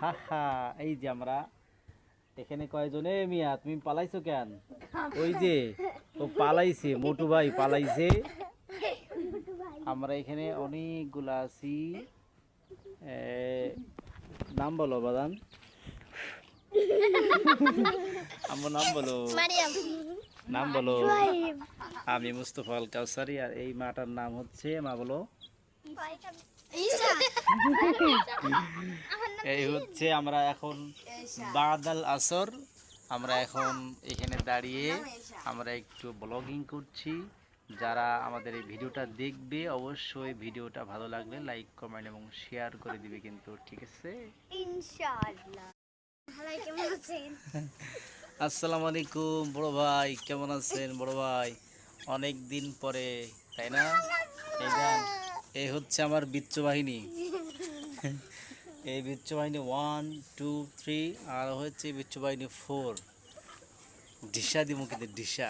হা হা, এই যে আমরা এখানে কয়জনে মিয়া তুমি পালাইছো কেন? ওই যে ও পালাইছে, মোটু ভাই পালাইছে। আমরা এখানে অনেকগুলা আছি। নাম বলো বাদান, আমার নাম বলো, নাম বলো। আমি মুস্তফা আল কাউসারি, আর এই মাটার নাম হচ্ছে, মা বলো। এই হচ্ছে আমরা এখন বাদাল আসর, আমরা এখন এখানে দাঁড়িয়ে আমরা একটু ব্লগিং করছি। যারা আমাদের এই ভিডিওটা দেখবে অবশ্যই ভিডিওটা ভালো লাগলে লাইক কমেন্ট এবং শেয়ার করে দিবে কিন্তু, ঠিক আছে ইনশাআল্লাহ। আসসালামু আলাইকুম বড় ভাই, কেমন আছেন বড় ভাই? অনেক দিন পরে, তাই না? এই হচ্ছে আমার বিচ্ছু বাহিনী। এই বিচ্ছু বাহিনী 1 2 3, আর হচ্ছে বিচ্ছু বাহিনী 4। ডিসা দিমুখিতে ডিসা।